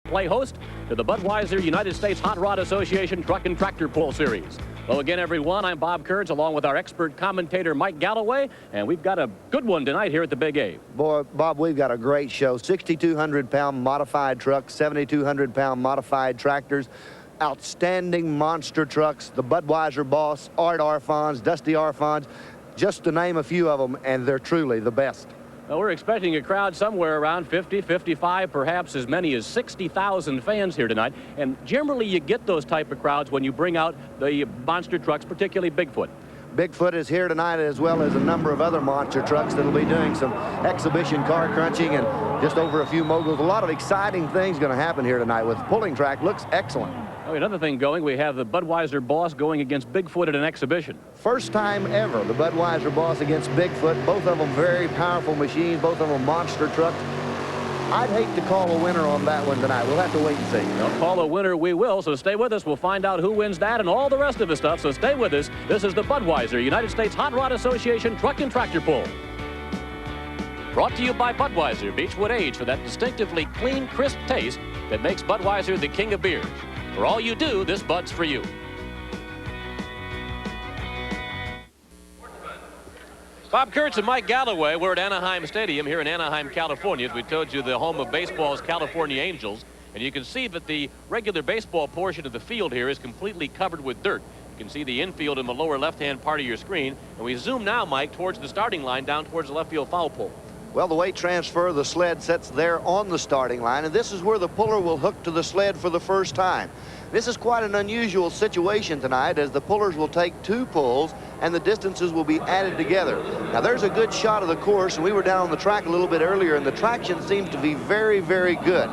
play host to the Budweiser United States Hot Rod Association Truck and Tractor Pull Series. Hello again, everyone. I'm Bob Kurtz, along with our expert commentator, Mike Galloway, and we've got a good one tonight here at the Big A. Boy, Bob, we've got a great show. 6,200-pound modified trucks, 7,200-pound modified tractors, outstanding monster trucks, the Budweiser boss, Art Arfons, Dusty Arfons, just to name a few of them, and they're truly the best. Well, we're expecting a crowd somewhere around 50, 55, perhaps as many as 60,000 fans here tonight. And generally, you get those type of crowds when you bring out the monster trucks, particularly Bigfoot. Bigfoot is here tonight, as well as a number of other monster trucks that will be doing some exhibition car crunching and just over a few moguls. A lot of exciting things going to happen here tonight with the pulling track. Looks excellent. Oh, another thing going, we have the Budweiser boss going against Bigfoot at an exhibition. First time ever, the Budweiser boss against Bigfoot. Both of them very powerful machines, both of them monster trucks. I'd hate to call a winner on that one tonight. We'll have to wait and see. Well, call a winner we will, so stay with us. We'll find out who wins that and all the rest of the stuff, so stay with us. This is the Budweiser United States Hot Rod Association Truck and Tractor Pull. Brought to you by Budweiser Beechwood Age for that distinctively clean, crisp taste that makes Budweiser the king of beers. For all you do, this Bud's for you. Bob Kurtz and Mike Galloway. We're at Anaheim Stadium here in Anaheim, California. As we told you, the home of baseball's California Angels. And you can see that the regular baseball portion of the field here is completely covered with dirt. You can see the infield in the lower left-hand part of your screen. And we zoom now, Mike, towards the starting line down towards the left field foul pole. Well, the weight transfer, the sled sets there on the starting line, and this is where the puller will hook to the sled for the first time. This is quite an unusual situation tonight, as the pullers will take two pulls and the distances will be added together. Now, there's a good shot of the course, and we were down on the track a little bit earlier, and the traction seems to be very, very good.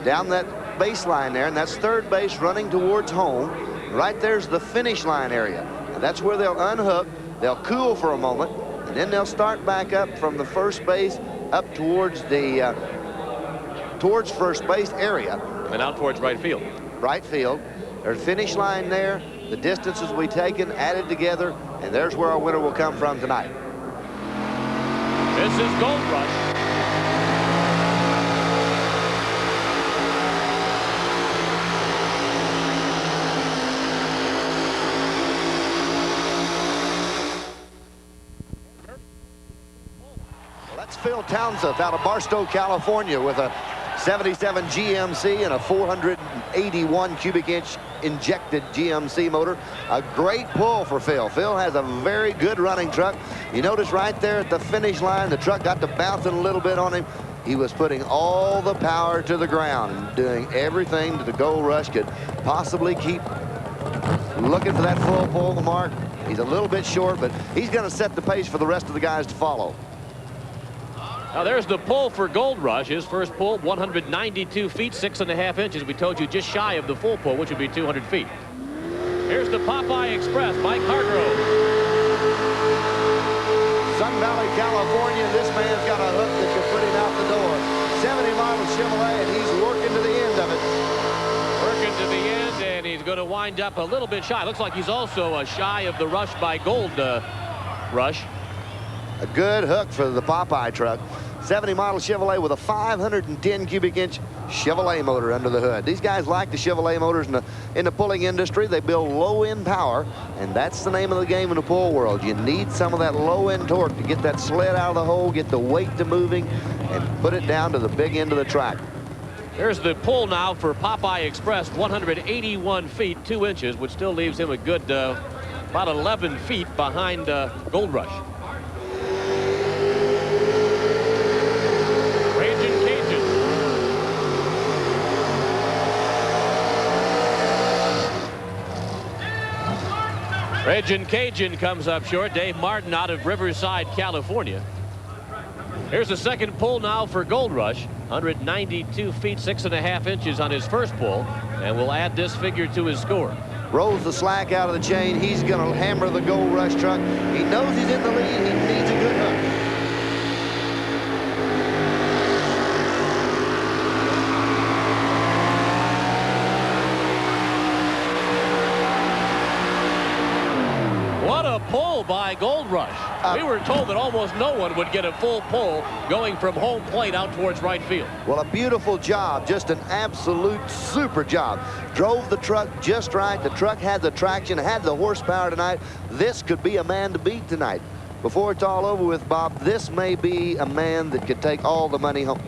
Down that baseline there, and that's third base running towards home. Right there's the finish line area. And that's where they'll unhook, they'll cool for a moment, and then they'll start back up from the first base up towards the towards first base area. And out towards right field. Right field. There's a finish line there. The distances will be taken, added together, and there's where our winner will come from tonight. This is Gold Rush. Phil Townsend out of Barstow, California, with a 77 GMC and a 481 cubic inch injected GMC motor. A great pull for Phil. Phil has a very good running truck. You notice right there at the finish line, the truck got to bouncing a little bit on him. He was putting all the power to the ground and doing everything that the Gold Rush could possibly keep looking for that full pull mark. He's a little bit short, but he's going to set the pace for the rest of the guys to follow. Now there's the pull for Gold Rush. His first pull, 192 feet, 6.5 inches. We told you just shy of the full pull, which would be 200 feet. Here's the Popeye Express, Mike Hargrove. Sun Valley, California. This man's got a hook that can put him out the door. 70 model Chevrolet, and he's working to the end of it. Working to the end, and he's going to wind up a little bit shy. Looks like he's also shy of the rush by Gold Rush. A good hook for the Popeye truck. 70 model Chevrolet with a 510 cubic inch Chevrolet motor under the hood. These guys like the Chevrolet motors in the pulling industry. They build low-end power, and that's the name of the game in the pull world. You need some of that low-end torque to get that sled out of the hole, get the weight to moving, and put it down to the big end of the track. There's the pull now for Popeye Express, 181 feet, 2 inches, which still leaves him a good about 11 feet behind Gold Rush. Ragin' Cajun comes up short. Dave Martin out of Riverside, California. Here's the second pull now for Gold Rush. 192 feet, 6.5 inches on his first pull. And we'll add this figure to his score. Rolls the slack out of the chain. He's going to hammer the Gold Rush truck. He knows he's in the lead. He needs a good hook. What a pull by Gold Rush. rush. We were told that almost no one would get a full pull going from home plate out towards right field. Well, a beautiful job, just an absolute super job. Drove the truck just right. The truck had the traction, had the horsepower tonight. This could be a man to beat tonight. Before it's all over with, Bob, this may be a man that could take all the money home.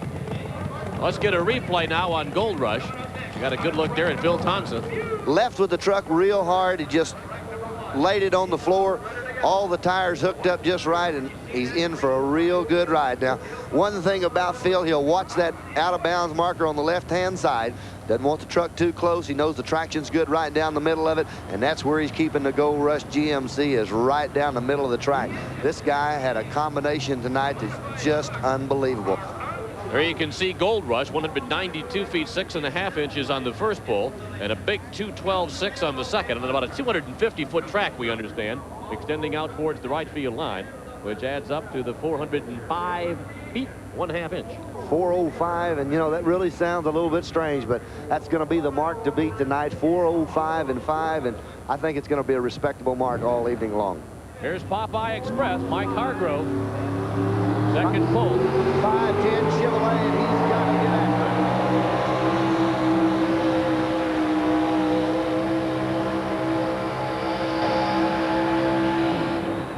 Let's get a replay now on Gold Rush. You got a good look there at Phil Thompson. Left with the truck real hard. He just laid it on the floor. All the tires hooked up just right, and he's in for a real good ride. Now, one thing about Phil, he'll watch that out-of-bounds marker on the left-hand side. Doesn't want the truck too close. He knows the traction's good right down the middle of it, and that's where he's keeping the Gold Rush GMC, is right down the middle of the track. This guy had a combination tonight that's just unbelievable. There you can see Gold Rush, 192 feet 6.5 inches on the first pull, and a big 212.6 on the second, and about a 250-foot track, we understand, extending out towards the right field line, which adds up to the 405 feet 1/2 inch. 405, and you know, that really sounds a little bit strange, but that's going to be the mark to beat tonight. 405 and 5, and I think it's going to be a respectable mark all evening long. Here's Popeye Express, Mike Hargrove. Second pull. 510 Chevrolet, and he's got to get after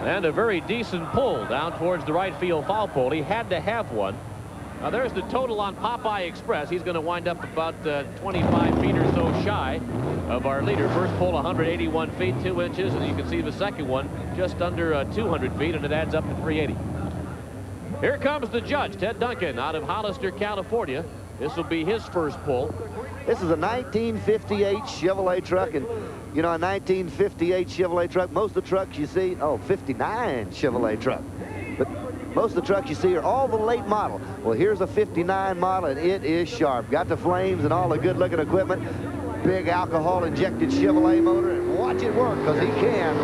it. And a very decent pull down towards the right field foul pole. He had to have one. Now there's the total on Popeye Express. He's going to wind up about 25 feet or so shy of our leader. First pull 181 feet 2 inches, and you can see the second one just under 200 feet, and it adds up to 380. Here comes the judge, Ted Duncan, out of Hollister, California. This will be his first pull. This is a 1958 Chevrolet truck, and you know, a 1958 Chevrolet truck, most of the trucks you see, 59 Chevrolet truck, but most of the trucks you see are all the late model. Well, here's a 59 model, and it is sharp. Got the flames and all the good-looking equipment. Big alcohol-injected Chevrolet motor, and watch it work, because he can.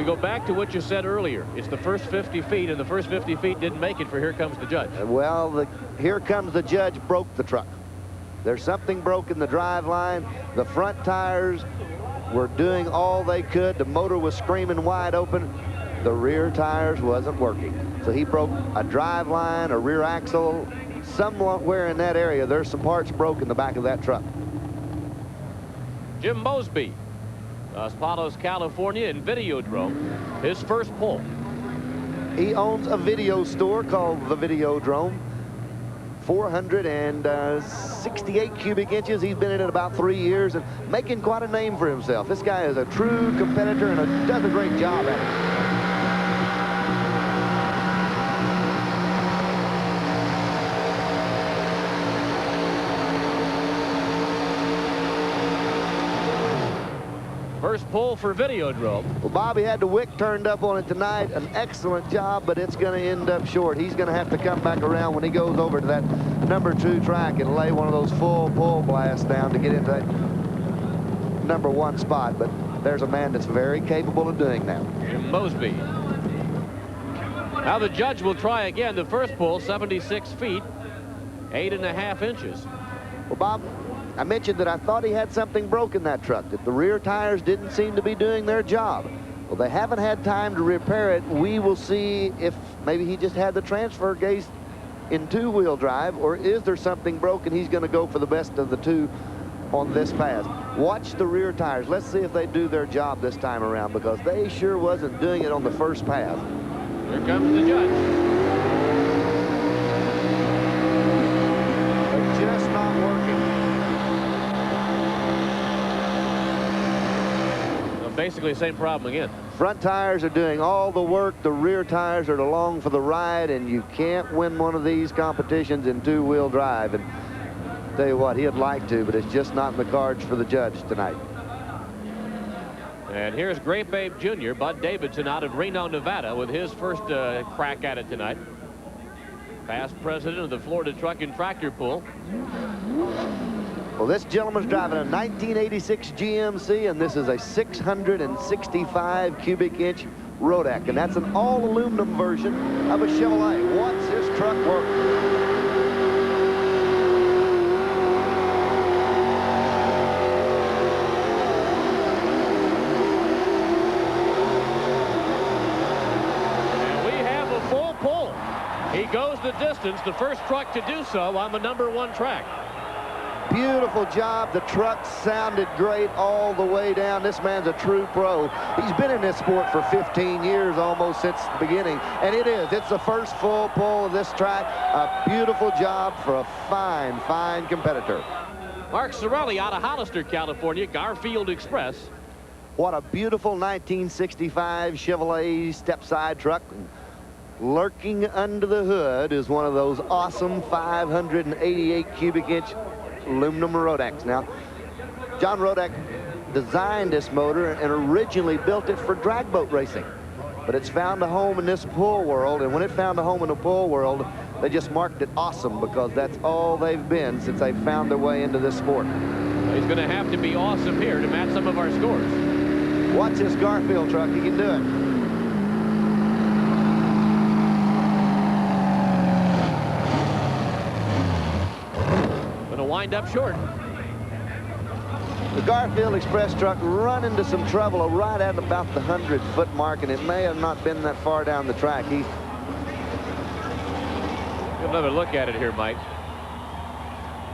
Go back to what you said earlier. It's the first 50 feet, and the first 50 feet didn't make it for Here Comes the Judge. Well, Here Comes the Judge broke the truck. There's something broke in the drive line. The front tires were doing all they could. The motor was screaming wide open. The rear tires wasn't working. So he broke a drive line, a rear axle. Somewhere in that area, there's some parts broke in the back of that truck. Jim Mosby, Los Palos, California, in Videodrome, his first pull. He owns a video store called the Videodrome. 468 cubic inches. He's been in it about 3 years and making quite a name for himself. This guy is a true competitor and does a great job at it. First pull for Videodrome. Well, Bobby had the wick turned up on it tonight. An excellent job, but it's going to end up short. He's going to have to come back around when he goes over to that #2 track and lay one of those full pull blasts down to get into that #1 spot. But there's a man that's very capable of doing that. Jim Mosby. Now the judge will try again. The first pull, 76 feet, 8.5 inches. Well, Bob, I mentioned that I thought he had something broken in that truck, that the rear tires didn't seem to be doing their job. Well, they haven't had time to repair it. We will see if maybe he just had the transfer case in 2-wheel drive, or is there something broken? He's going to go for the best of the two on this pass. Watch the rear tires. Let's see if they do their job this time around, because they sure wasn't doing it on the first pass. Here comes the judge. They're just not working. Basically the same problem again. Front tires are doing all the work. The rear tires are along for the ride, and you can't win one of these competitions in 2-wheel drive. And tell you what, he'd like to, but it's just not in the cards for the judge tonight. And here's Grape Ape Jr., Bud Davidson, out of Reno, Nevada, with his first crack at it tonight. Past president of the Florida Truck and Tractor Pool. Well, this gentleman's driving a 1986 GMC, and this is a 665 cubic inch Rodak, and that's an all aluminum version of a Chevrolet. Watch this truck work. goes the distance, the first truck to do so on the #1 track. Beautiful job. The truck sounded great all the way down. This man's a true pro. He's been in this sport for 15 years, almost since the beginning. And it's the first full pull of this track. A beautiful job for a fine, fine competitor. Mark Sorelli out of Hollister, California, Garfield Express. What a beautiful 1965 Chevrolet step-side truck. Lurking under the hood is one of those awesome 588 cubic inch aluminum Rodaks. Now, John Rodak designed this motor and originally built it for drag boat racing. But it's found a home in this pull world, and when it found a home in the pull world, they just marked it awesome because that's all they've been since they found their way into this sport. He's going to have to be awesome here to match some of our scores. Watch this Garfield truck. He can do it. Wind up short. The Garfield Express truck run into some trouble right at about the 100-foot mark, and it may have not been that far down the track. Get another look at it here, Mike.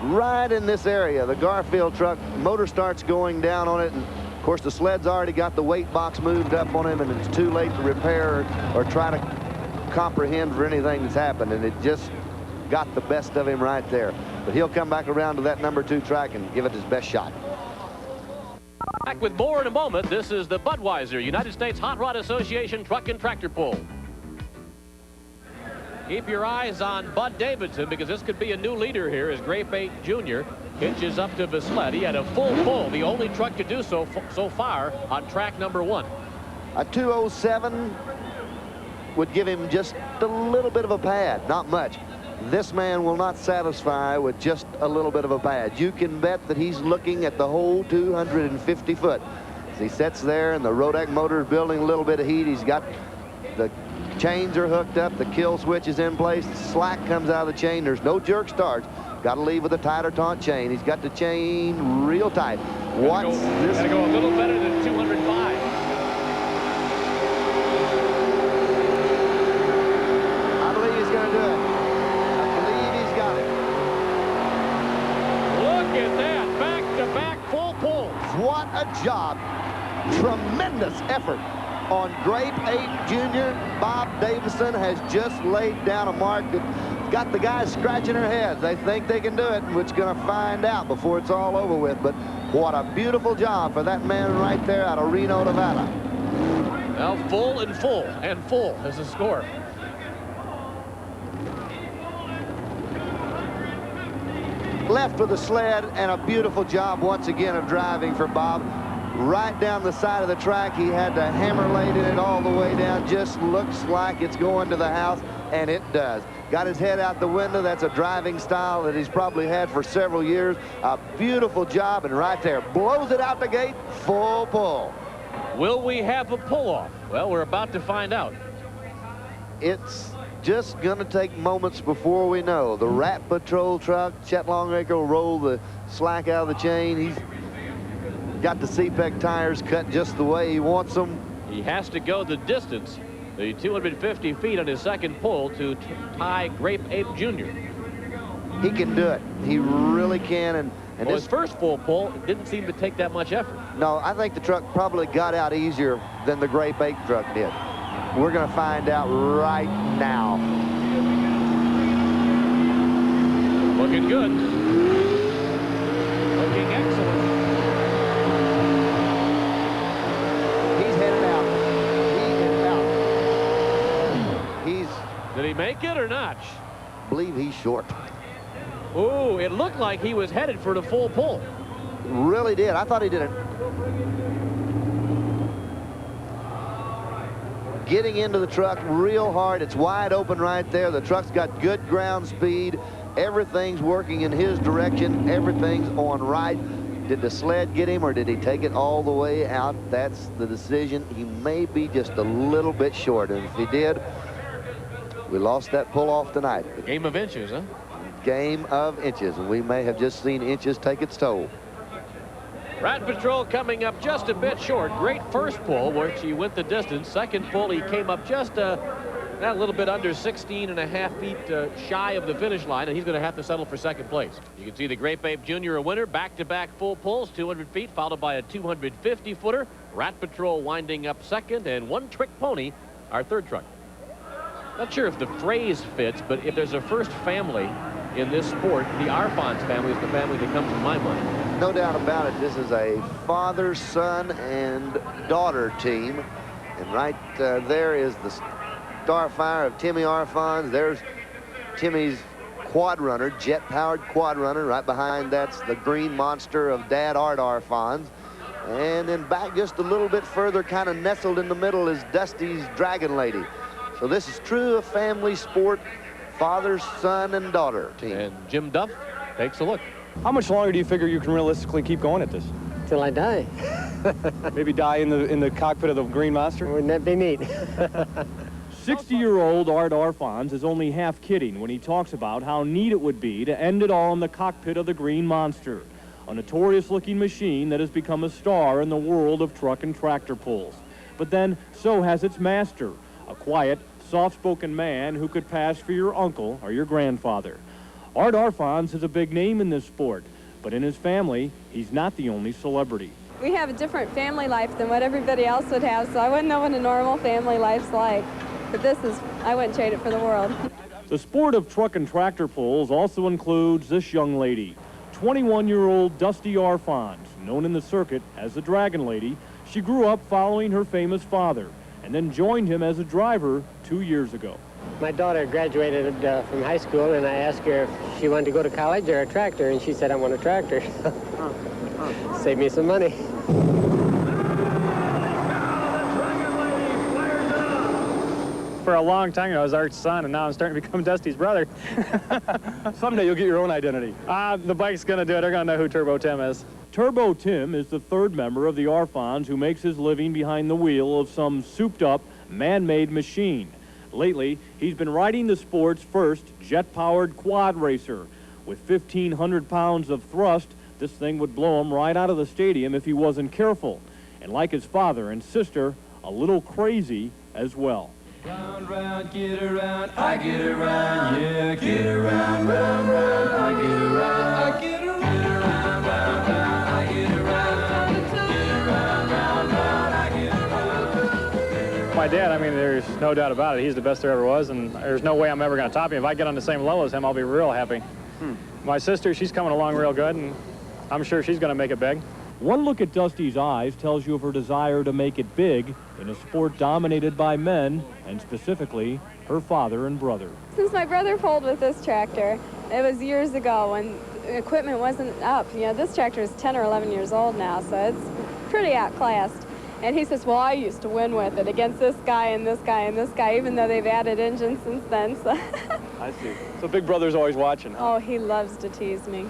Right in this area, the Garfield truck motor starts going down on it, and of course the sled's already got the weight box moved up on him, and it's too late to repair or try to comprehend for anything that's happened, and it just got the best of him right there. But he'll come back around to that #2 track and give it his best shot. Back with more in a moment. This is the Budweiser United States Hot Rod Association Truck and Tractor Pull. Keep your eyes on Bud Davidson, because this could be a new leader here as Grape 8 Jr. hitches up to the sled. He had a full pull, the only truck to do so far on track #1. A 207 would give him just a little bit of a pad, not much. This man will not satisfy with just a little bit of a pad. You can bet that he's looking at the whole 250 foot. As he sits there and the Rodak motor is building a little bit of heat, he's got the chains are hooked up, the kill switch is in place, the slack comes out of the chain, there's no jerk starts. Got to leave with a tighter taut chain. He's got the chain real tight. What's this? Got to go a little better than 205. I believe he's going to do it. Look at that, back-to-back full pulls. What a job. Tremendous effort on Grape 8 Jr. Bob Davison has just laid down a mark that got the guys scratching their heads. They think they can do it, and we're going to find out before it's all over with. But what a beautiful job for that man right there out of Reno, Nevada. Now full and full and full is the score. Left with the sled, and a beautiful job once again of driving for Bob. Right down the side of the track, he had the hammer laid in it all the way down. Just looks like it's going to the house, and it does. Got his head out the window. That's a driving style that he's probably had for several years. A beautiful job, and right there, blows it out the gate, full pull. Will we have a pull-off? Well, we're about to find out. It's just going to take moments before we know. The Rat Patrol truck, Chet Longacre will roll the slack out of the chain. He's got the C-Pec tires cut just the way he wants them. He has to go the distance, the 250 feet on his second pull to tie Grape 8 Jr. He can do it. He really can. And well, his first full pull didn't seem to take that much effort. No, I think the truck probably got out easier than the Grape 8 truck did. We're going to find out right now. Looking good. Looking excellent. He's headed out. He is out. Did he make it or not? I believe he's short. Ooh, it looked like he was headed for the full pull. Really did. I thought he did it. Getting into the truck real hard. It's wide open right there. The truck's got good ground speed. Everything's working in his direction. Everything's on right. Did the sled get him, or did he take it all the way out? That's the decision. He may be just a little bit short, and if he did, we lost that pull-off tonight. Game of inches, huh? Game of inches, and we may have just seen inches take its toll. Rat Patrol coming up just a bit short. Great first pull, which he went the distance. Second pull, he came up just a Now a little bit under 16.5 feet shy of the finish line, and he's going to have to settle for second place. You can see the Grape Ape Jr. a winner, back-to-back full pulls, 200 feet, followed by a 250-footer. Rat Patrol winding up second, and One Trick Pony, our third truck. Not sure if the phrase fits, but if there's a first family in this sport, the Arons family is the family that comes to my mind. No doubt about it. This is a father, son, and daughter team. And right there is the Starfire of Timmy Arons. There's Timmy's quad runner, jet-powered quad runner. Right behind that's the green monster of Dad, Art Arons. And then back just a little bit further, kind of nestled in the middle, is Dusty's Dragon Lady. So this is true a family sport, father, son, and daughter team. And Jim Duff takes a look. How much longer do you figure you can realistically keep going at this? Till I die. Maybe die in the cockpit of the Green Monster? Wouldn't that be neat? 60-year-old Art Arons is only half kidding when he talks about how neat it would be to end it all in the cockpit of the Green Monster, a notorious-looking machine that has become a star in the world of truck and tractor pulls. But then, so has its master, a quiet, soft-spoken man who could pass for your uncle or your grandfather. Art Arons is a big name in this sport, but in his family, he's not the only celebrity. We have a different family life than what everybody else would have, so I wouldn't know what a normal family life's like. But I wouldn't trade it for the world. The sport of truck and tractor pulls also includes this young lady, 21-year-old Dusty Arons, known in the circuit as the Dragon Lady. She grew up following her famous father and then joined him as a driver 2 years ago. My daughter graduated from high school, and I asked her if she wanted to go to college or a tractor, and she said, I want a tractor. Save me some money. For a long time, I was Art's son, and now I'm starting to become Dusty's brother. Someday you'll get your own identity. The bike's going to do it. They're going to know who Turbo Tim is. Turbo Tim is the third member of the Arons who makes his living behind the wheel of some souped-up, man-made machine. Lately, he's been riding the sport's first jet-powered quad racer. With 1,500 pounds of thrust, this thing would blow him right out of the stadium if he wasn't careful. And like his father and sister, a little crazy as well. Round, round, get around, I get around, yeah, get around, round, round, I get around, I get around, round, round, I get around, get around, round, round, I get around. My dad, I mean, there's no doubt about it. He's the best there ever was, and there's no way I'm ever going to top him. If I get on the same level as him, I'll be real happy. My sister, she's coming along real good, and I'm sure she's going to make it big. One look at Dusty's eyes tells you of her desire to make it big in a sport dominated by men, and specifically her father and brother. Since my brother pulled with this tractor, it was years ago when equipment wasn't up. You know, this tractor is 10 or 11 years old now, so it's pretty outclassed. And he says, well, I used to win with it against this guy and this guy and this guy, even though they've added engines since then. So. I see. So Big Brother's always watching, huh? Oh, he loves to tease me.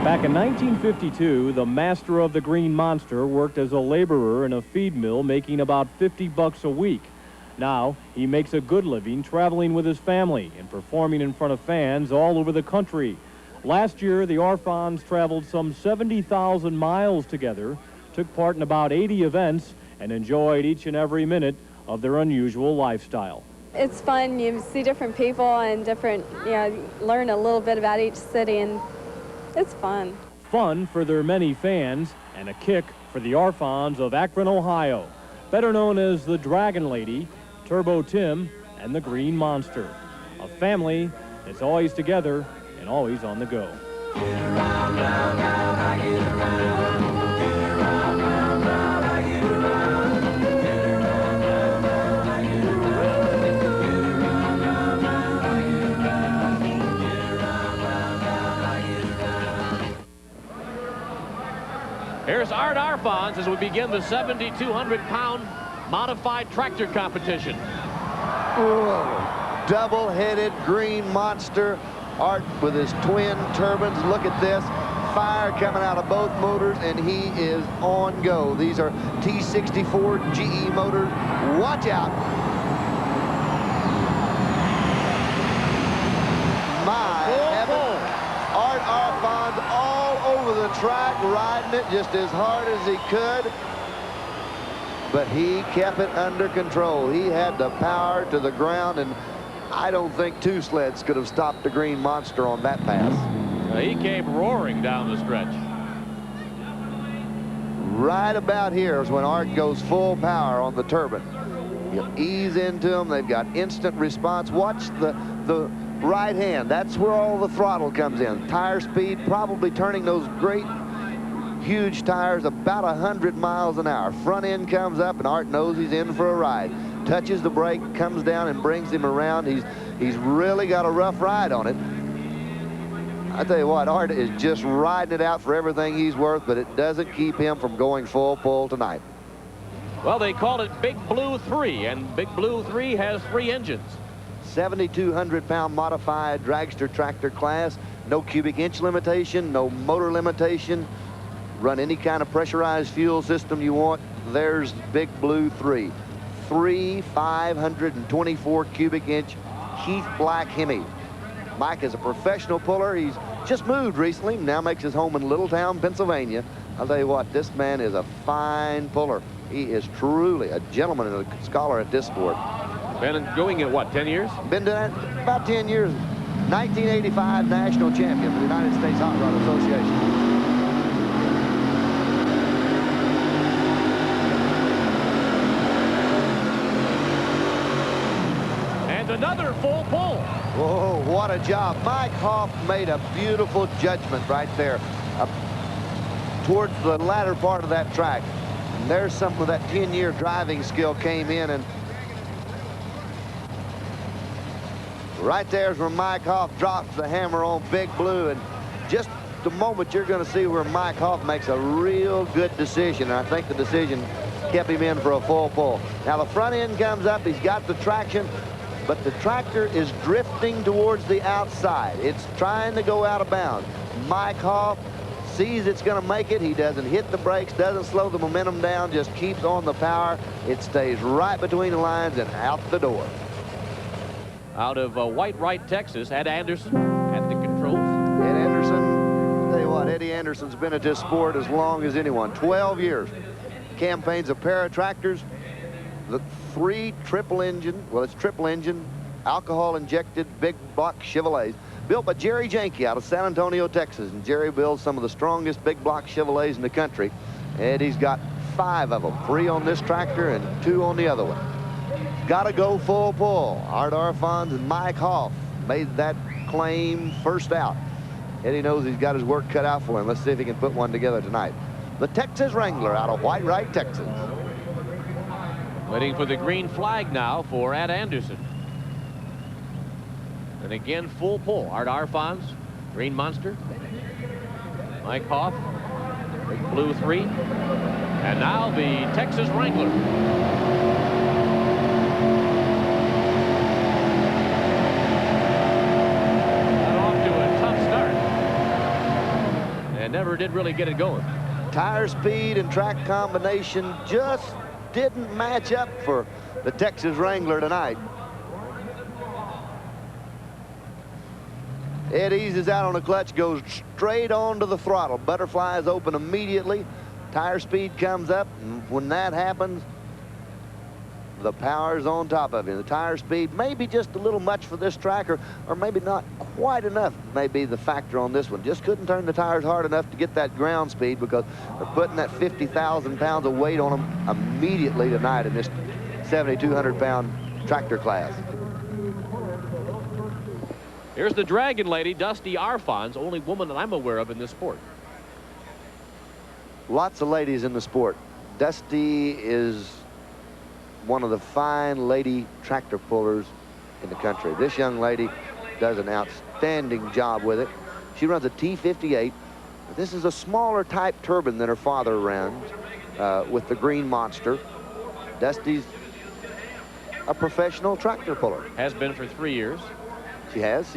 Back in 1952, the master of the Green Monster worked as a laborer in a feed mill, making about $50 a week. Now, he makes a good living traveling with his family and performing in front of fans all over the country. Last year, the Arons traveled some 70,000 miles together, took part in about 80 events, and enjoyed each and every minute of their unusual lifestyle. It's fun. You see different people and learn a little bit about each city, and it's fun. Fun for their many fans, and a kick for the Arons of Akron, Ohio, better known as the Dragon Lady, Turbo Tim, and the Green Monster. A family that's always together and always on the go. Get around, round, round, I get around. Get around, round, round, I get around. Get around, round, round, I get around. Get around, round, round, I get around. Get around, round, round, I get around. Here's Art Arons as we begin the 7,200-pound modified tractor competition. Double-headed Green Monster. Art with his twin turbines. Look at this. Fire coming out of both motors, and he is on go. These are T64 GE motors. Watch out. My heavens. Art Arons all over the track, riding it just as hard as he could. but he kept it under control. He had the power to the ground, and I don't think two sleds could have stopped the Green Monster on that pass. He came roaring down the stretch. Right about here is when Art goes full power on the turbine. You ease into them. They've got instant response. Watch the right hand. That's where all the throttle comes in. Tire speed, probably turning those great huge tires about 100 miles an hour. Front end comes up, and Art knows he's in for a ride. Touches the brake, comes down and brings him around. He's really got a rough ride on it. I tell you what, Art is just riding it out for everything he's worth, but it doesn't keep him from going full pull tonight. Well, they called it Big Blue 3, and Big Blue 3 has 3 engines. 7,200-pound modified dragster tractor class. No cubic inch limitation, no motor limitation. Run any kind of pressurized fuel system you want. There's Big Blue 3. 3 524 cubic inch Keith Black Hemi. Mike is a professional puller. He's just moved recently, now makes his home in Littletown, Pennsylvania. I'll tell you what, this man is a fine puller. He is truly a gentleman and a scholar at this sport. Been going at what, 10 years? Been doing it about 10 years. 1985 national champion for the United States Hot Rod Association. Another full pull. Whoa, what a job. Mike Hoff made a beautiful judgment right there towards the latter part of that track. And there's some of that 10-year driving skill came in, and right there's where Mike Hoff drops the hammer on Big Blue, and just the moment you're going to see where Mike Hoff makes a real good decision, and I think the decision kept him in for a full pull. Now the front end comes up, he's got the traction, but the tractor is drifting towards the outside. It's trying to go out of bounds. Mike Hoff sees it's going to make it. He doesn't hit the brakes, doesn't slow the momentum down, just keeps on the power. It stays right between the lines and out the door. Out of White Wright, Texas, Ed Anderson at the controls. Ed Anderson, I'll tell you what, Eddie Anderson's been at this sport as long as anyone, 12 years. Campaigns a pair of tractors, the 3 triple engine, alcohol injected big block Chevrolets built by Jerry Janke out of San Antonio, Texas. And Jerry builds some of the strongest big block Chevrolets in the country. Eddie's got 5 of them, 3 on this tractor and 2 on the other one. Got to go full pull. Art Arfons and Mike Hoff made that claim first out. Eddie knows he's got his work cut out for him. Let's see if he can put one together tonight. The Texas Wrangler out of White Wright, Texas. Waiting for the green flag now for Ed Anderson. And again, full pull. Art Arfons, Green Monster. Mike Hoff, Big Blue 3. And now the Texas Wrangler. Got off to a tough start. And never did really get it going. Tire speed and track combination just didn't match up for the Texas Wrangler tonight. Ed eases out on the clutch, goes straight onto the throttle. Butterfly is open immediately. Tire speed comes up, and when that happens, the power's on top of it. The tire speed may be just a little much for this track, or maybe not quite enough may be the factor on this one. Just couldn't turn the tires hard enough to get that ground speed because they're putting that 50,000 pounds of weight on them immediately tonight in this 7,200-pound tractor class. Here's the Dragon Lady, Dusty Arfons, only woman that I'm aware of in this sport. Lots of ladies in the sport. Dusty is one of the fine lady tractor pullers in the country. This young lady does an outstanding job with it. She runs a T58. This is a smaller type turbine than her father runs with the Green Monster. Dusty's a professional tractor puller. Has been for 3 years. She has.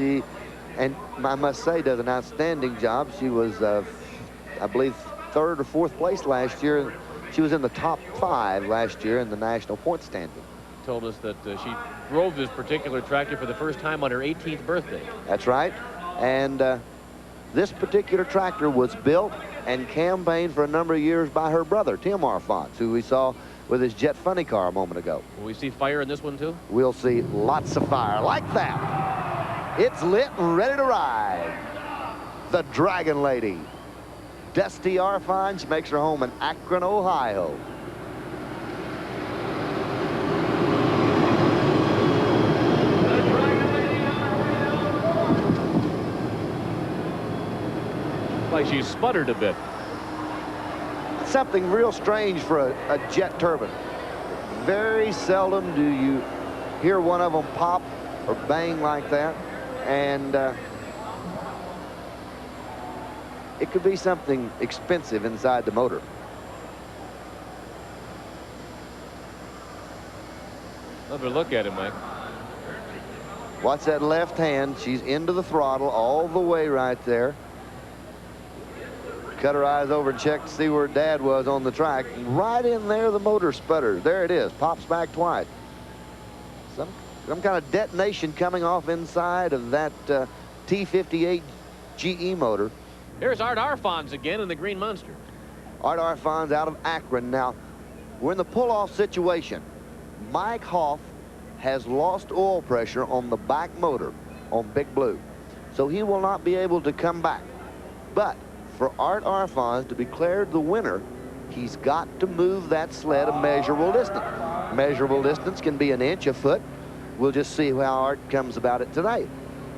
And I must say, does an outstanding job. She was, I believe, 3rd or 4th place last year. She was in the top 5 last year in the national point standing. Told us that she drove this particular tractor for the first time on her 18th birthday. That's right. And this particular tractor was built and campaigned for a number of years by her brother, Tim Arfons, who we saw with his jet funny car a moment ago. Will we see fire in this one, too? We'll see lots of fire like that. It's lit and ready to ride. The Dragon Lady. Dusty Arons makes her home in Akron, Ohio. Like she sputtered a bit. Something real strange for a jet turbine. Very seldom do you hear one of them pop or bang like that. And it could be something expensive inside the motor. Another look at him, Mike. Watch that left hand. She's into the throttle all the way right there. Cut her eyes over and check to see where Dad was on the track. Right in there, the motor sputters. There it is. Pops back twice. Some kind of detonation coming off inside of that T58 GE motor. Here's Art Arons again in the Green Monster. Art Arons out of Akron. Now, we're in the pull-off situation. Mike Hoff has lost oil pressure on the back motor on Big Blue, so he will not be able to come back. But for Art Arons to be declared the winner, he's got to move that sled a measurable distance. Measurable distance can be an inch, a foot. We'll just see how Art comes about it today.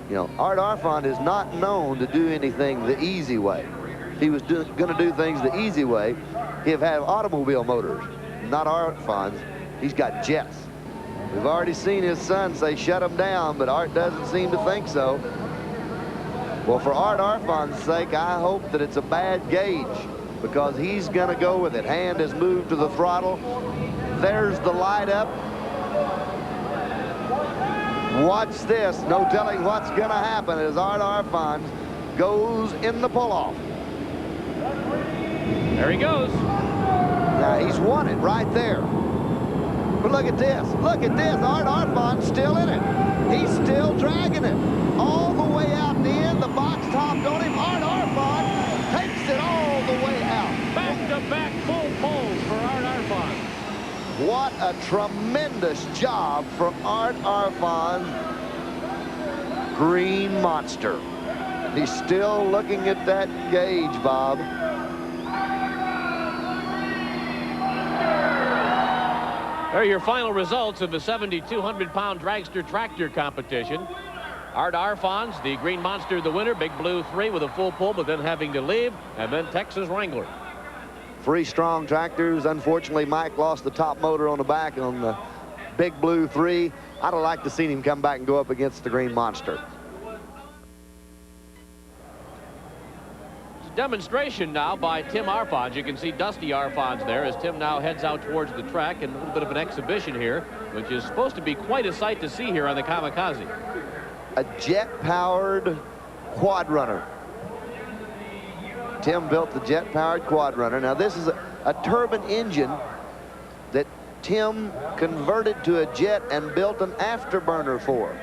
You know, Art Arons is not known to do anything the easy way. If he was going to do things the easy way, he'd have automobile motors. Not Arons. He's got jets. We've already seen his son say shut him down, but Art doesn't seem to think so. Well, for Art Arons' sake, I hope that it's a bad gauge, because he's going to go with it. Hand is moved to the throttle. There's the light up. Watch this. No telling what's going to happen as Art Arons goes in the pull-off. There he goes. Now, he's won it right there. But look at this. Look at this. Art Arons still in it. He's still dragging it. All the way out the end. The box topped on him. Art Arons takes it all the way out. Back-to-back full poles for Art Arons. What a tremendous job from Art Arons. Green Monster. He's still looking at that gauge, Bob. There are your final results of the 7,200-pound dragster tractor competition. Art Arons, the Green Monster, the winner. Big Blue 3 with a full pull, but then having to leave. And then Texas Wrangler. 3 strong tractors. Unfortunately, Mike lost the top motor on the back on the Big Blue 3. I'd have liked to seen him come back and go up against the Green Monster. Demonstration now by Tim Arons. You can see Dusty Arons there as Tim now heads out towards the track, and a little bit of an exhibition here, which is supposed to be quite a sight to see here on the Kamikaze. A jet-powered quad runner. Tim built the jet-powered quad runner. Now this is a turbine engine that Tim converted to a jet and built an afterburner for.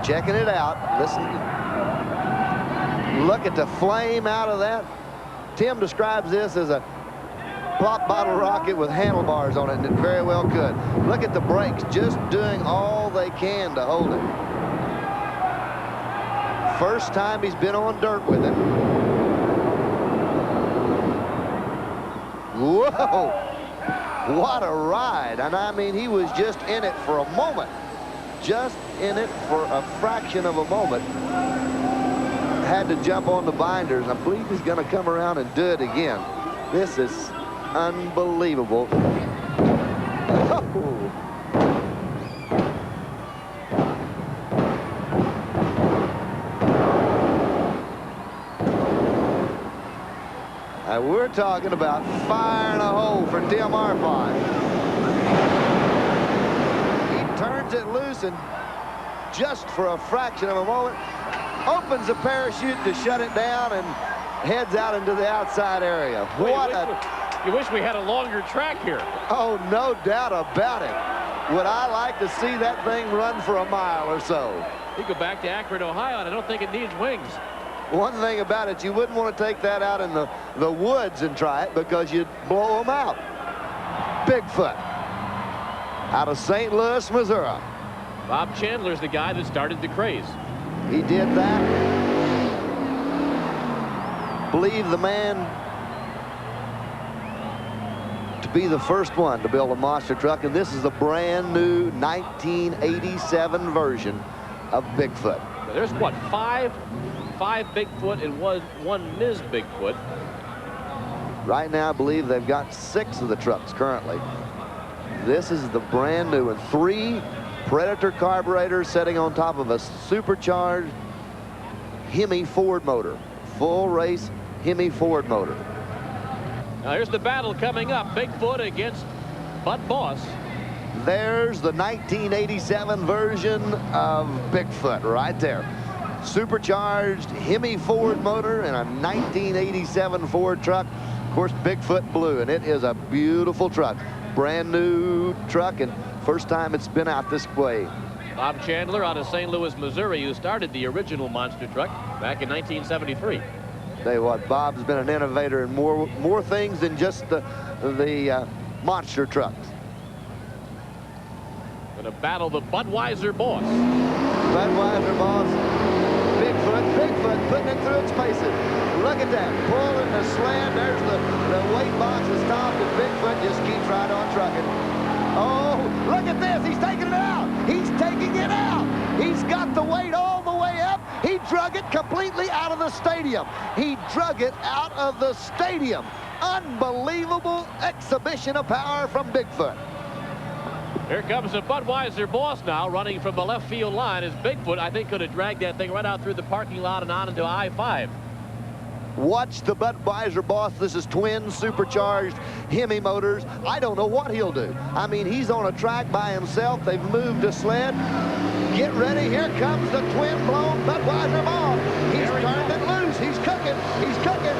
Checking it out. Listen. Look at the flame out of that. Tim describes this as a pop bottle rocket with handlebars on it, and it very well could. Look at the brakes, just doing all they can to hold it. First time he's been on dirt with it. Whoa! What a ride. And I mean, he was just in it for a moment. Just in it for a fraction of a moment. Had to jump on the binders. I believe he's going to come around and do it again. This is unbelievable. Oh. Now we're talking about fire in a hole for Tim Arons. He turns it loose, and just for a fraction of a moment, opens the parachute to shut it down and heads out into the outside area. You wish we had a longer track here. Oh, no doubt about it. Would I like to see that thing run for a mile or so? You go back to Akron, Ohio, and I don't think it needs wings. One thing about it, you wouldn't want to take that out in the woods and try it, because you'd blow them out. Bigfoot out of St. Louis, Missouri. Bob Chandler's the guy that started the craze. He did that. Believe the man to be the first one to build a monster truck, and this is a brand new 1987 version of Bigfoot. Now, there's what, five Bigfoot and one Ms. Bigfoot. Right now, I believe they've got 6 of the trucks currently. This is the brand new one. 3 Predator carburetors sitting on top of a supercharged Hemi Ford motor. Full race Hemi Ford motor. Now here's the battle coming up. Bigfoot against Bud Boss. There's the 1987 version of Bigfoot right there. Supercharged Hemi Ford motor and a 1987 Ford truck. Of course, Bigfoot blue, and it is a beautiful truck. Brand new truck, and first time it's been out this way. Bob Chandler out of St. Louis, Missouri, who started the original monster truck back in 1973. Tell you what, Bob's been an innovator in more things than just the monster trucks. Going to battle the Budweiser Boss. Budweiser Boss. Bigfoot putting it through its paces. Look at that, pulling the sled. There's the weight box is stopped, and Bigfoot just keeps right on trucking. Oh, look at this, he's taking it out. He's taking it out. He's got the weight all the way up. He drug it completely out of the stadium. He drug it out of the stadium. Unbelievable exhibition of power from Bigfoot. Here comes the Budweiser Boss now, running from the left field line, as Bigfoot, I think, could have dragged that thing right out through the parking lot and on into I-5. Watch the Budweiser Boss. This is twin supercharged Hemi motors. I don't know what he'll do. I mean, he's on a track by himself. They've moved a sled. Get ready. Here comes the twin-blown Budweiser Boss. He's turned it loose. He's cooking. He's cooking.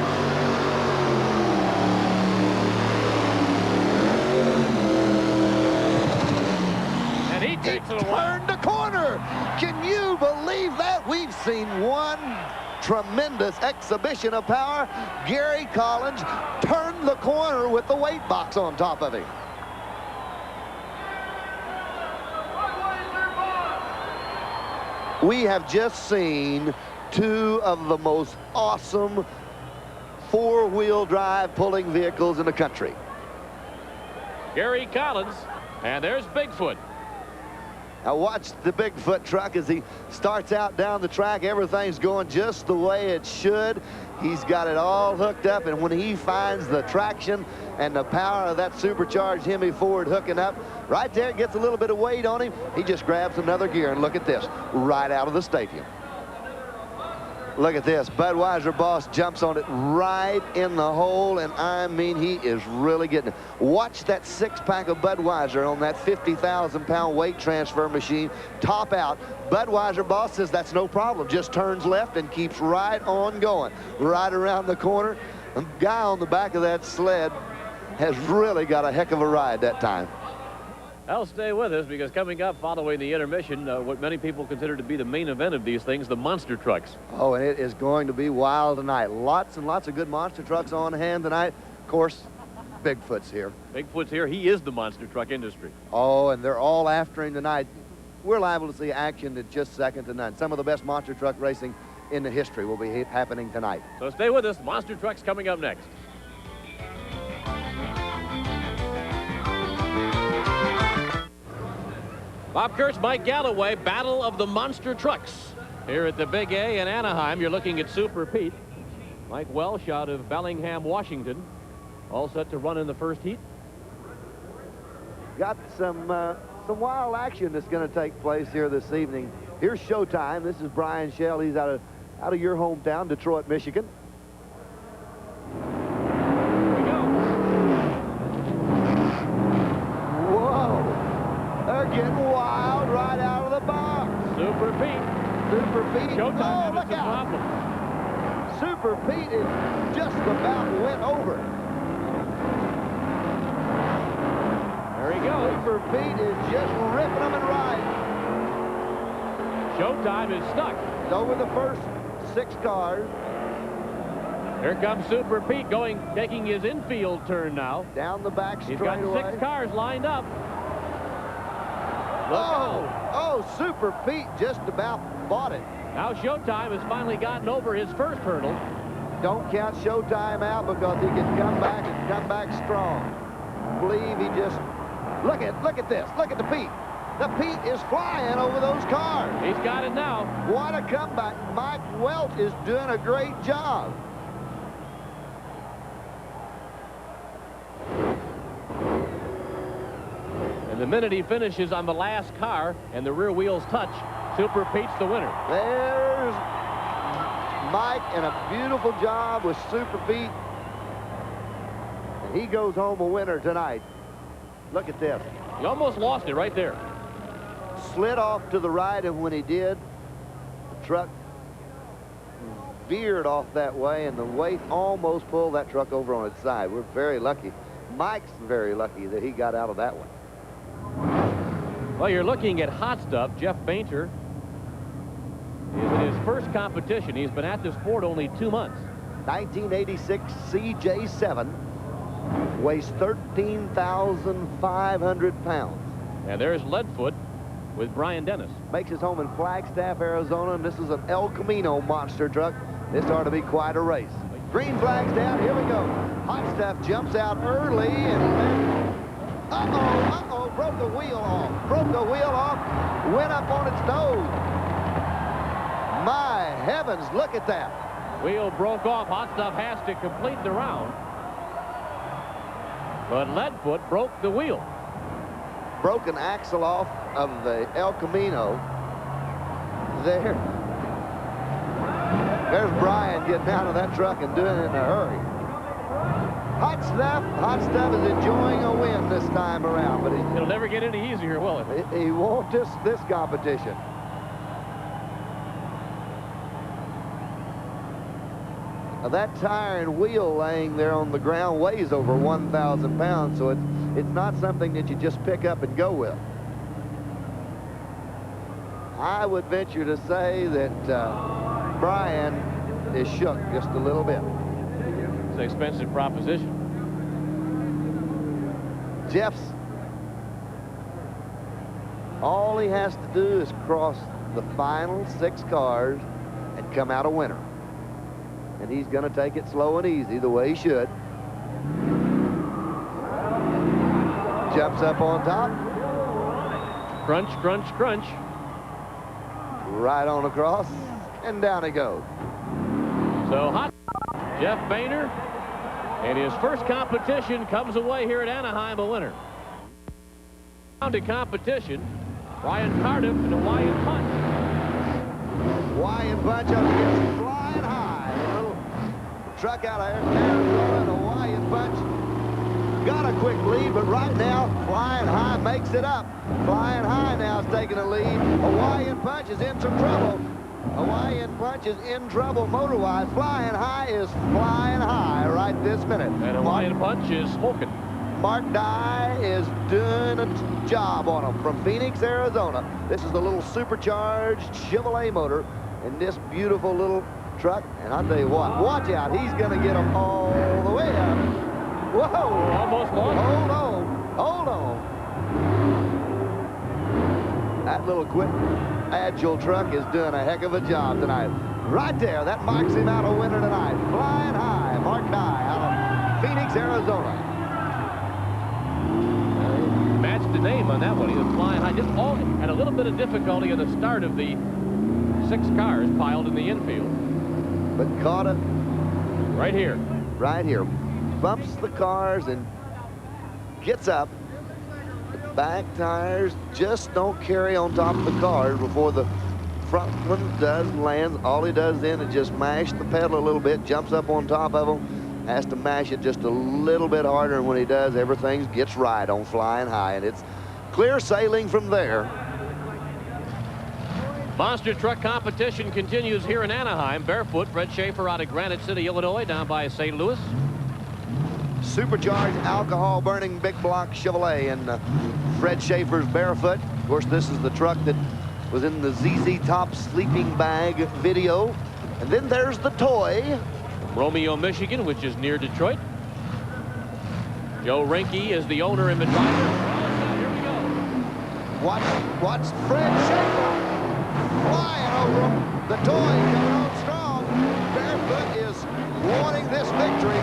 And he takes it away. Turned the corner. Can you believe that? We've seen one tremendous exhibition of power. Gary Collins turned the corner with the weight box on top of him. We have just seen 2 of the most awesome 4-wheel drive pulling vehicles in the country. Gary Collins, and there's Bigfoot. Now watch the Bigfoot truck as he starts out down the track. Everything's going just the way it should. He's got it all hooked up, and when he finds the traction and the power of that supercharged Hemi Ford hooking up, right there, it gets a little bit of weight on him. He just grabs another gear, and look at this, right out of the stadium. Look at this. Budweiser Boss jumps on it right in the hole, and I mean, he is really getting it. Watch that 6-pack of Budweiser on that 50,000-pound weight transfer machine top out. Budweiser Boss says that's no problem. Just turns left and keeps right on going. Right around the corner. The guy on the back of that sled has really got a heck of a ride that time. I'll stay with us, because coming up following the intermission, what many people consider to be the main event of these things, the monster trucks. Oh, and it is going to be wild tonight. Lots and lots of good monster trucks on hand tonight. Of course, Bigfoot's here. Bigfoot's here. He is the monster truck industry. Oh, and they're all after him tonight. We're liable to see action that's just second to none. Some of the best monster truck racing in the history will be happening tonight. So stay with us. Monster trucks coming up next. Bob Kurtz, Mike Galloway, battle of the monster trucks. Here at the Big A in Anaheim, you're looking at Super Pete. Mike Welsh out of Bellingham, Washington. All set to run in the first heat. Got some wild action that's going to take place here this evening. Here's showtime. This is Brian Shell. He's out of your hometown, Detroit, Michigan. They're getting wild right out of the box. Super Pete. Super Pete. Showtime, oh, look out. Super Pete is just about went over. There he goes. Super Pete is just ripping them and riding. Showtime is stuck. He's over the first 6 cars. Here comes Super Pete taking his infield turn now. Down the back He's got straightaway. 6 cars lined up. Look out. Oh, Super Pete just about bought it. Now Showtime has finally gotten over his first hurdle. Don't count Showtime out because he can come back and come back strong. Believe he just... Look at this. Look at the Pete. The Pete is flying over those cars. He's got it now. What a comeback. Mike Welch is doing a great job. And the minute he finishes on the last car and the rear wheels touch, Super Pete's the winner. There's Mike and a beautiful job with Super Pete. And he goes home a winner tonight. Look at this. He almost lost it right there. Slid off to the right, and when he did, the truck veered off that way, and the weight almost pulled that truck over on its side. We're very lucky. Mike's very lucky that he got out of that one. Well, you're looking at hot stuff. Jeff Bainter is in his first competition. He's been at this sport only 2 months. 1986 CJ7, weighs 13,500 pounds. And there's Leadfoot with Brian Dennis. Makes his home in Flagstaff, Arizona, and this is an El Camino monster truck. This ought to be quite a race. Green flag's down. Here we go. Hot Stuff jumps out early and broke the wheel off. Broke the wheel off. Went up on its nose. My heavens, look at that. Wheel broke off. Hot Stuff has to complete the round. But Leadfoot broke the wheel. Broken axle off of the El Camino. There's Brian getting out of that truck and doing it in a hurry. Hot Stuff is enjoying a win this time around, but it'll never get any easier, will it? He won't this competition. Now that tire and wheel laying there on the ground weighs over 1,000 pounds, so it's not something that you just pick up and go with. I would venture to say that Brian is shook just a little bit. It's an expensive proposition. Jeff's, all he has to do is cross the final 6 cars and come out a winner. And he's going to take it slow and easy the way he should. Jumps up on top. Crunch, crunch, crunch. Right on across, and down he goes. So hot Jeff Bainter, and his first competition comes away here at Anaheim a winner. Down to competition, Brian Cardiff and Hawaiian Punch. Hawaiian Punch up against Flying High. A little truck out of Arizona, and Hawaiian Punch got a quick lead, but right now, Flying High makes it up. Flying High now is taking a lead. Hawaiian Punch is in some trouble. Hawaiian Punch is in trouble motor-wise. Flying High is flying high right this minute. And Hawaiian Punch is smoking. Mark Dye is doing a job on him from Phoenix, Arizona. This is the little supercharged Chevrolet motor in this beautiful little truck. And I'll tell you what, watch out. He's going to get them all the way up. Whoa! Almost lost. Hold on. Hold on. That little quick, agile truck is doing a heck of a job tonight. Right there, that marks him out a winner tonight. Flying High, Mark Dye out of Phoenix, Arizona. Matched the name on that one. He was flying high. Just had a little bit of difficulty in the start of the 6 cars piled in the infield. But caught it right here. Right here. Bumps the cars and gets up. The back tires just don't carry on top of the cars before the front one does land. All he does then is just mash the pedal a little bit, jumps up on top of them, has to mash it just a little bit harder, and when he does, everything gets right on Flying High, and it's clear sailing from there. Monster truck competition continues here in Anaheim. Barefoot, Fred Schaefer out of Granite City, Illinois, down by St. Louis. Supercharged alcohol-burning big block Chevrolet and Fred Schaefer's Barefoot. Of course, this is the truck that was in the ZZ Top sleeping bag video. And then there's the toy. Romeo, Michigan, which is near Detroit. Joe Reinke is the owner and the driver. Here we go. Watch Fred Schaefer flying over him. The toy coming on strong. Barefoot is wanting this victory.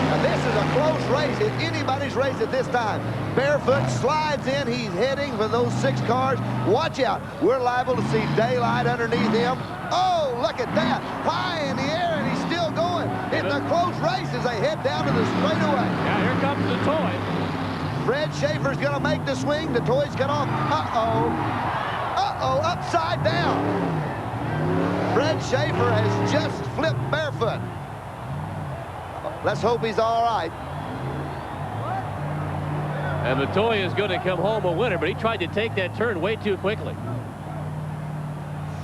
Now this is a close race. If anybody's race at this time. Barefoot slides in. He's heading for those 6 cars. Watch out. We're liable to see daylight underneath him. Oh, look at that. High in the air, and he's still going. It's a close race as they head down to the straightaway. Yeah, here comes the toy. Fred Schaefer's going to make the swing. The toy's got off. Uh-oh. Uh-oh, upside down. Fred Schaefer has just flipped Barefoot. Let's hope he's all right. And the toy is going to come home a winner, but he tried to take that turn way too quickly.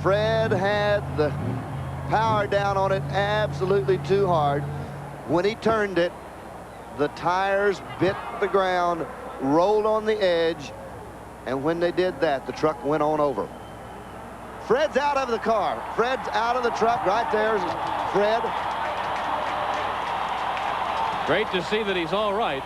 Fred had the power down on it absolutely too hard. When he turned it, the tires bit the ground, rolled on the edge, and when they did that, the truck went on over. Fred's out of the car. Fred's out of the truck. Right there's Fred. Great to see that he's all right.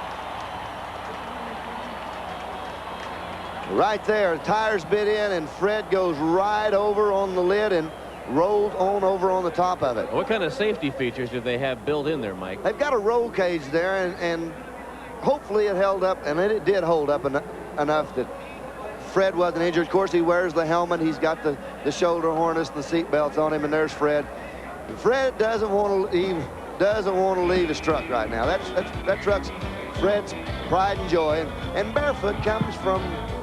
Right there, tires bit in, and Fred goes right over on the lid and rolls on over on the top of it. What kind of safety features do they have built in there, Mike? They've got a roll cage there, and hopefully it held up, and it did hold up enough that Fred wasn't injured. Of course, he wears the helmet. He's got the shoulder harness, the seat belts on him, and there's Fred. Fred doesn't want to leave his truck right now. That truck's Fred's pride and joy, and Barefoot comes from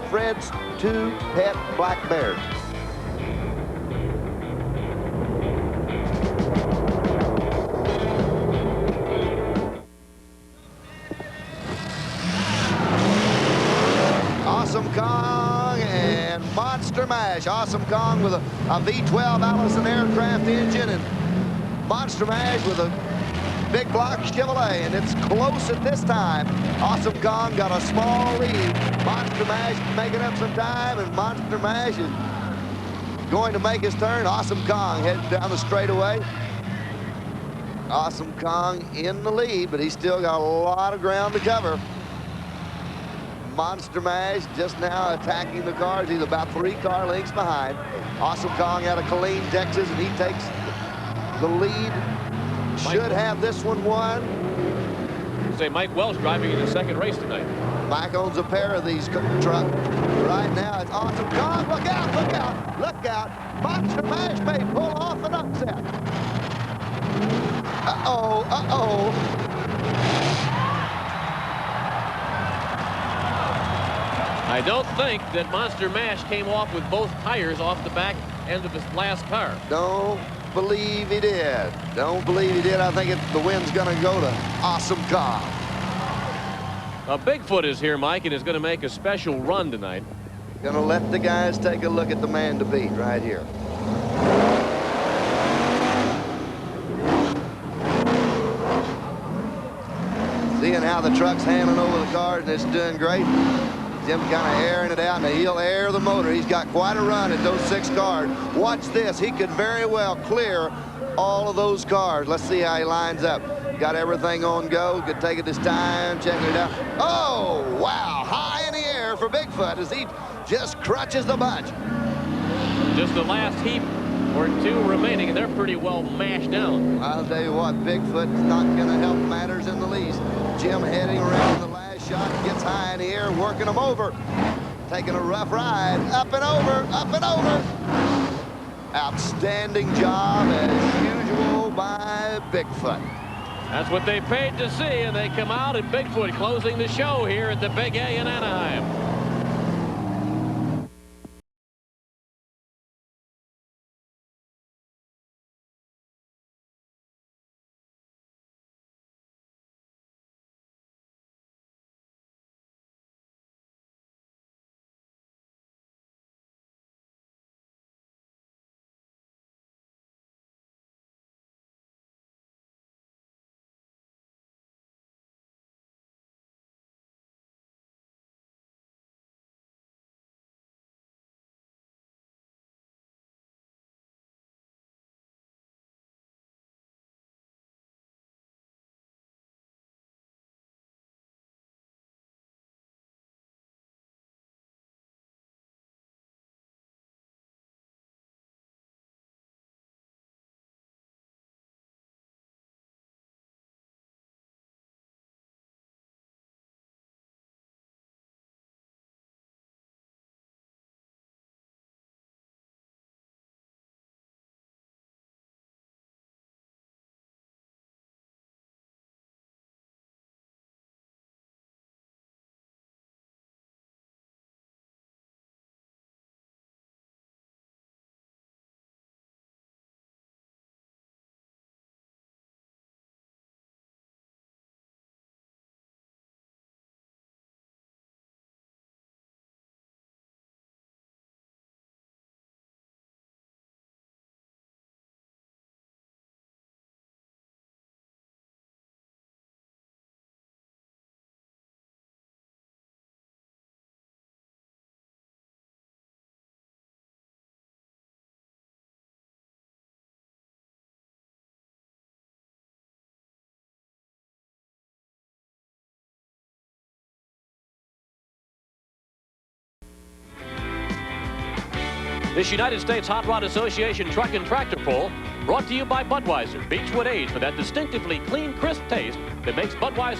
Fred's 2 pet black bears. Awesome Kong and Monster Mash. Awesome Kong with a V12 Allison aircraft engine, and Monster Mash with a big block Chevrolet, and it's close at this time. Awesome Kong got a small lead. Monster Mash making up some time, and Monster Mash is going to make his turn. Awesome Kong heading down the straightaway. Awesome Kong in the lead, but he's still got a lot of ground to cover. Monster Mash just now attacking the cars. He's about 3 car lengths behind. Awesome Kong out of Killeen, Texas, and he takes the lead. Should have this one won. Say Mike Welch driving in the 2nd race tonight. Mike owns a pair of these trucks. Right now, it's Awesome Kong. Look out, look out, look out. Monster Mash may pull off an upset. Uh-oh, uh-oh. I don't think that Monster Mash came off with both tires off the back end of his last car. Don't believe he did. Don't believe he did. I think the win's going to go to Awesome Kong. Bigfoot is here, Mike, and is going to make a special run tonight. Going to let the guys take a look at the man to beat right here. Seeing how the truck's handling over the cars, and it's doing great. Jim kind of airing it out, and he'll air the motor. He's got quite a run at those 6 cars. Watch this. He could very well clear all of those cars. Let's see how he lines up. Got everything on go. Could take it this time, checking it out. Oh, wow. High in the air for Bigfoot as he just crutches the bunch. Just the last heap or 2 remaining, and they're pretty well mashed down. I'll tell you what, Bigfoot's not going to help matters in the least. Jim heading around the last shot, gets high in the air, working them over. Taking a rough ride, up and over, up and over. Outstanding job, as usual, by Bigfoot. That's what they paid to see, and they come out, and Bigfoot closing the show here at the Big A in Anaheim. This United States Hot Rod Association Truck and Tractor Pull brought to you by Budweiser. Beechwood Age for that distinctively clean, crisp taste that makes Budweiser